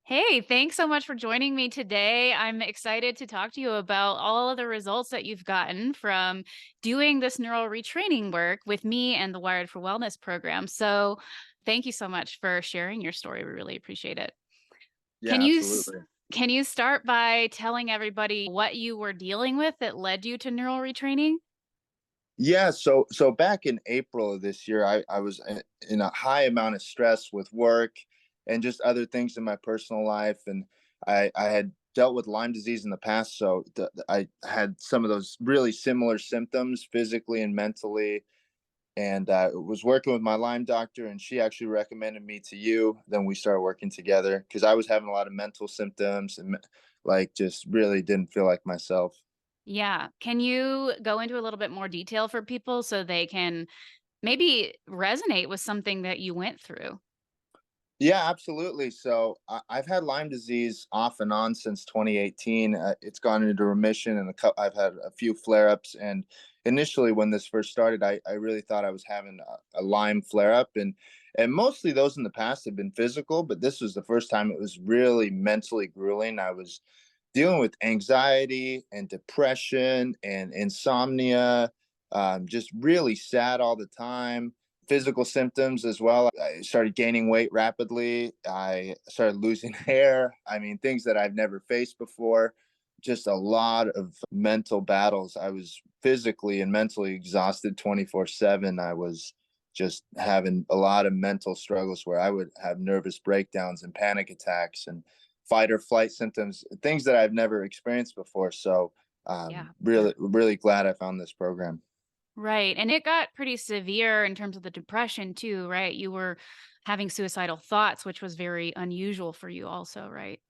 Hey, thanks so much for joining me today. I'm excited to talk to you about all of the results that you've gotten from doing this neural retraining work with me and the Wired for Wellness program. So, thank you so much for sharing your story. We really appreciate it. Can Yeah, you s- absolutely. can you start by telling everybody what you were dealing with that led you to neural retraining? Yeah, so back in April of this year, I was in a high amount of stress with work and just other things in my personal life, and I had dealt with Lyme disease in the past, so I had some of those really similar symptoms physically and mentally, and was working with my Lyme doctor, and she actually recommended me to you. Then we started working together because I was having a lot of mental symptoms and like just really didn't feel like myself. Yeah. Can you go into a little bit more detail for people so they can maybe resonate with something that you went through? Yeah, absolutely. So I've had Lyme disease off and on since 2018. It's gone into remission, and I've had a few flare ups. And initially, when this first started, I really thought I was having a Lyme flare up, and mostly those in the past have been physical, but this was the first time it was really mentally grueling. I was dealing with anxiety and depression and insomnia, just really sad all the time. Physical symptoms as well. I started gaining weight rapidly. I started losing hair. I mean, things that I've never faced before. Just a lot of mental battles. I was physically and mentally exhausted 24/7. I was just having a lot of mental struggles where I would have nervous breakdowns and panic attacks and fight or flight symptoms, things that I've never experienced before. So, Yeah. really glad I found this program. Right. And it got pretty severe in terms of the depression too, right? You were having suicidal thoughts, which was very unusual for you also, right?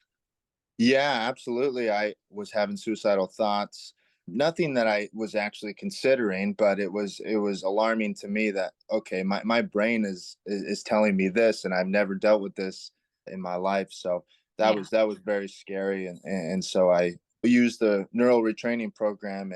Yeah, absolutely. I was having suicidal thoughts. Nothing that I was actually considering, but it was alarming to me that okay, my brain is telling me this, and I've never dealt with this in my life. So Yeah. that was very scary, and so I used the neural retraining program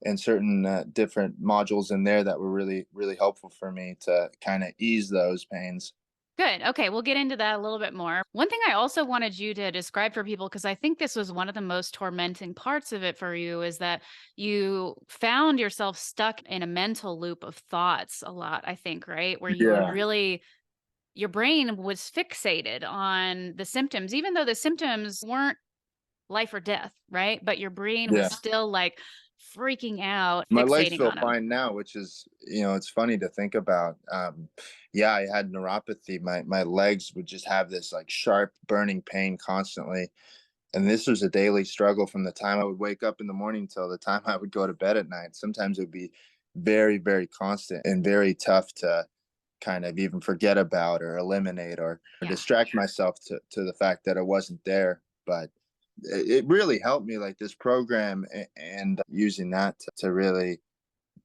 and certain different modules in there that were really helpful for me to kind of ease those pains. Good. Okay, we'll get into that a little bit more. One thing I also wanted you to describe for people, because I think this was one of the most tormenting parts of it for you, is that you found yourself stuck in a mental loop of thoughts a lot, I think, right? Where you would Yeah, really, your brain was fixated on the symptoms, even though the symptoms weren't life or death, right? But your brain was yeah. still like freaking out, My legs fixating feel on them. fine now, which is, it's funny to think about. Yeah, I had neuropathy. My legs would just have this like sharp burning pain constantly, and this was a daily struggle from the time I would wake up in the morning till the time I would go to bed at night. Sometimes it would be very constant and very tough to kind of even forget about or eliminate or Yeah. distract myself to the fact that it wasn't there. But it really helped me, like this program and using that to really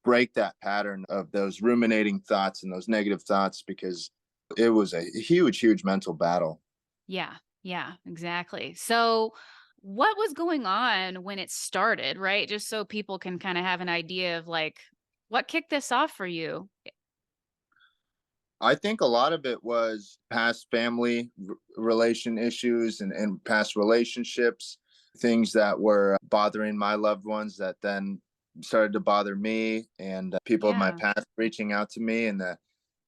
break that pattern of those ruminating thoughts and those negative thoughts because it was a huge mental battle. Yeah. Yeah, exactly. So what was going on when it started, right? Just so people can kind of have an idea of like what kicked this off for you. I think a lot of it was past family relation issues and past relationships, things that were bothering my loved ones that then started to bother me, and people of my Yeah. past reaching out to me, and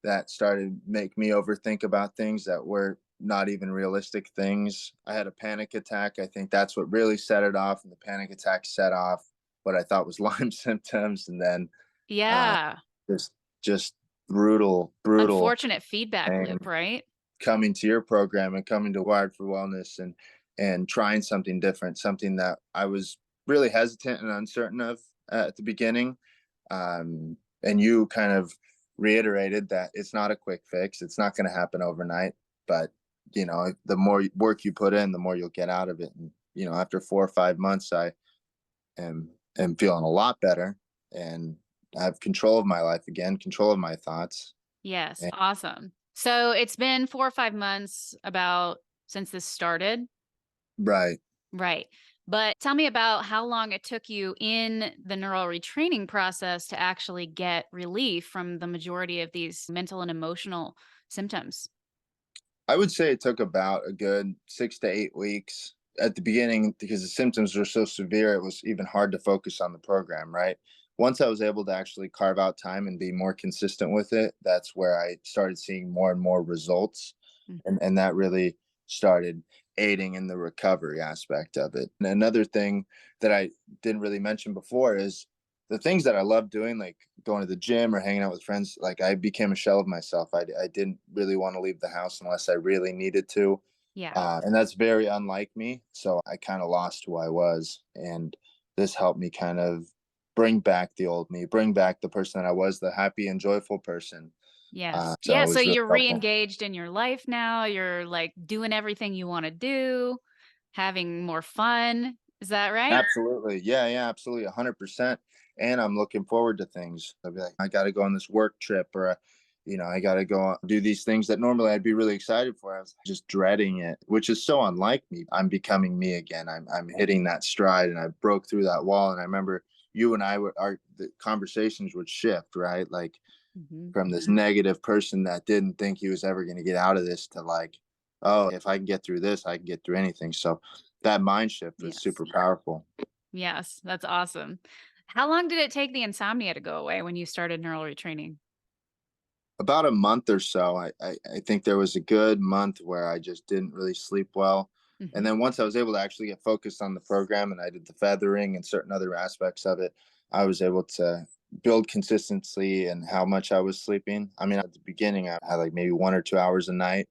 that started make me overthink about things that were not even realistic things. I had a panic attack. I think that's what really set it off, and the panic attack set off what I thought was Lyme symptoms, and then uh, Yeah. just just brutal Unfortunate feedback pain. loop, right? Coming to your program and coming to Wired for Wellness and trying something different, something that I was really hesitant and uncertain of at the beginning. And you kind of reiterated that it's not a quick fix. It's not going to happen overnight, but the more work you put in, the more you'll get out of it. And after 4 or 5 months, I am feeling a lot better, and I have control of my life again, control of my thoughts. Yes. And, Awesome. So it's been 4 or 5 months about since this started. right. Right. But tell me about how long it took you in the neural retraining process to actually get relief from the majority of these mental and emotional symptoms. I would say it took about a good 6 to 8 weeks at the beginning because the symptoms were so severe. It was even hard to focus on the program, right? Once I was able to actually carve out time and be more consistent with it, that's where I started seeing more and more results. Mhm. And that really started aiding in the recovery aspect of it. And another thing that I didn't really mention before is the things that I love doing, like going to the gym or hanging out with friends. Like I became a shell of myself. I didn't really want to leave the house unless I really needed to. Yeah. And that's very unlike me. So I kind of lost who I was. And this helped me kind of bring back the old me, bring back the person that I was, the happy and joyful person. Yes. So Yeah, it so was really you're helpful. re-engaged in your life now, you're, like, doing everything you wanna do, having more fun. Is that right? Absolutely. Yeah, yeah, absolutely. 100%. And I'm looking forward to things. I'll be like, I got to go on this work trip or, I got to go do these things that normally I'd be really excited for. I was just dreading it, which is so unlike me. I'm becoming me again. I'm hitting that stride and I broke through that wall. And I remember you and I the conversations would shift, right? Like Mhm. from this negative person that didn't think he was ever going to get out of this to like, oh, if I can get through this, I can get through anything. So that mind shift was Yes. super powerful. Yes, that's awesome. How long did it take the insomnia to go away when you started neural retraining? About a month or so. I think there was a good month where I just didn't really sleep well. And Mhm. then once I was able to actually get focused on the program and I did the feathering and certain other aspects of it, I was able to build consistency and how much I was sleeping. I mean, at the beginning, I had like maybe 1 or 2 hours a night.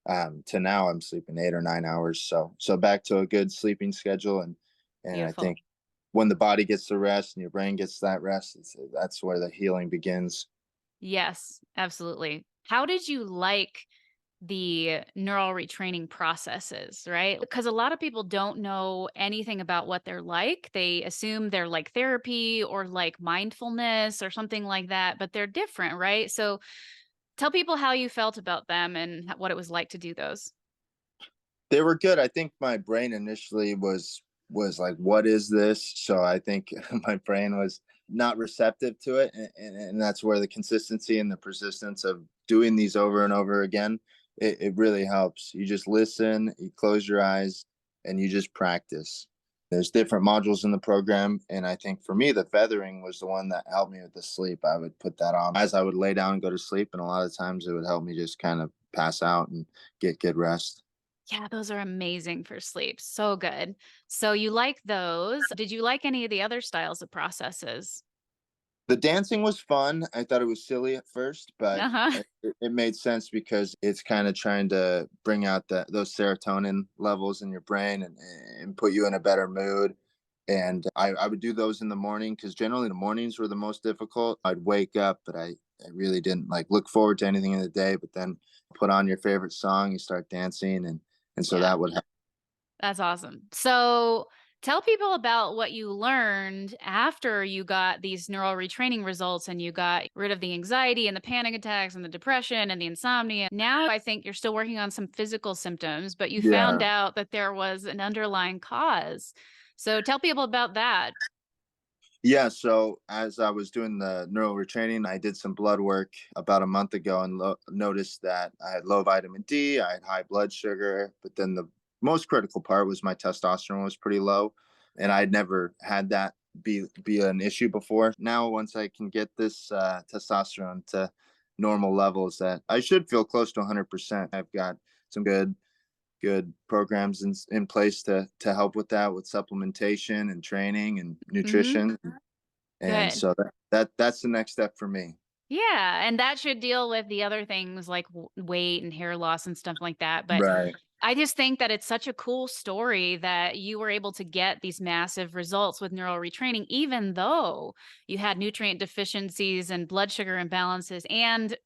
To now, I'm sleeping 8 or 9 hours. So back to a good sleeping schedule, and I Beautiful. think when the body gets the rest and your brain gets that rest, that's where the healing begins. Yes, absolutely. How did you like the neural retraining processes, right? Because a lot of people don't know anything about what they're like. They assume they're like therapy or like mindfulness or something like that, but they're different, right? So tell people how you felt about them and what it was like to do those. They were good. I think my brain initially was like, "What is this?" So I think my brain was not receptive to it, and that's where the consistency and the persistence of doing these over and over again, it really helps. You just listen, you close your eyes, and you just practice. There's different modules in the program, and I think for me, the feathering was the one that helped me with the sleep. I would put that on as I would lay down and go to sleep, and a lot of times it would help me just kind of pass out and get good rest. Yeah, those are amazing for sleep. So good. So you like those. Did you like any of the other styles of processes? The dancing was fun. I thought it was silly at first, but Uh-huh. it made sense because it's kind of trying to bring out those serotonin levels in your brain and put you in a better mood. And I would do those in the morning because generally the mornings were the most difficult. I'd wake up, but I really didn't like look forward to anything in the day. But then put on your favorite song, you start dancing, and so Yeah. that would help. That's awesome. So tell people about what you learned after you got these neural retraining results and you got rid of the anxiety and the panic attacks and the depression and the insomnia. Now I think you're still working on some physical symptoms, but you found Yeah. out that there was an underlying cause. So tell people about that. Yeah, so as I was doing the neural retraining, I did some blood work about a month ago and noticed that I had low vitamin D, I had high blood sugar, but then the most critical part was my testosterone was pretty low, and I'd never had that be an issue before. Now, once I can get this testosterone to normal levels, that I should feel close to 100%. I've got some good programs in place to help with that with supplementation and training and Mhm. nutrition, and Good. so that's the next step for me. Yeah, and that should deal with the other things like weight and hair loss and stuff like that, but Right. I just think that it's such a cool story that you were able to get these massive results with neural retraining, even though you had nutrient deficiencies and blood sugar imbalances and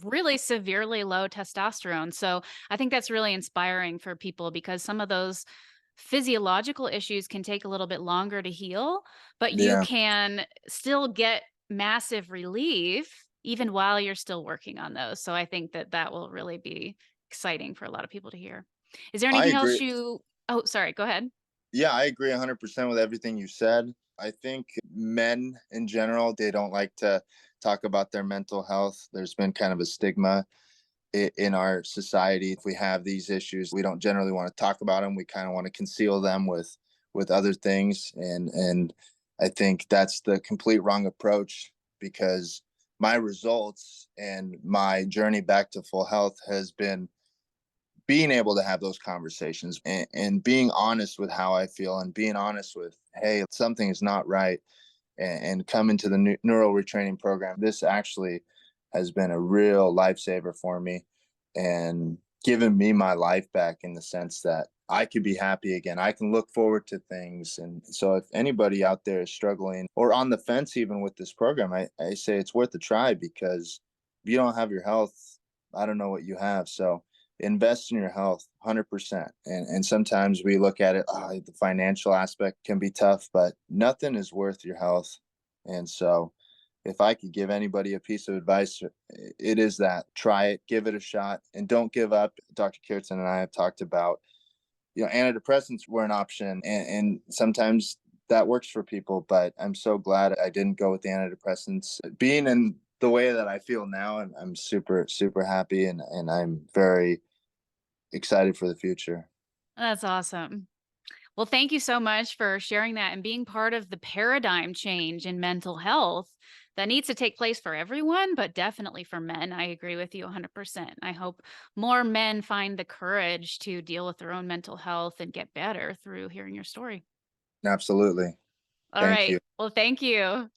really severely low testosterone. So I think that's really inspiring for people because some of those physiological issues can take a little bit longer to heal, but you Yeah. can still get massive relief even while you're still working on those. So I think that that will really be exciting for a lot of people to hear. Is there I anything else agree. you Oh, sorry, go ahead. Yeah, I agree 100% with everything you said. I think men in general, they don't like to talk about their mental health. There's been kind of a stigma in our society. If we have these issues, we don't generally want to talk about them. We kind of want to conceal them with other things, and I think that's the complete wrong approach, because my results and my journey back to full health has been being able to have those conversations, and being honest with how I feel, and being honest with, hey, something is not right, and coming to the neural retraining program. This actually has been a real lifesaver for me, and given me my life back, in the sense that I could be happy again. I can look forward to things. And so, if anybody out there is struggling or on the fence, even with this program, I say it's worth a try, because if you don't have your health, I don't know what you have. So, invest in your health 100%. And sometimes we look at it, oh, the financial aspect can be tough, but nothing is worth your health. And so, if I could give anybody a piece of advice, it is that: try it, give it a shot, and don't give up. Dr. Kirtan and I have talked about, antidepressants were an option, and sometimes that works for people, but I'm so glad I didn't go with the antidepressants. Being in the way that I feel now, and I'm super, super happy, and I'm very excited for the future. That's awesome. Well, thank you so much for sharing that and being part of the paradigm change in mental health that needs to take place for everyone, but definitely for men. I agree with you 100%. I hope more men find the courage to deal with their own mental health and get better through hearing your story. Absolutely. All Thank right. you. Well, thank you.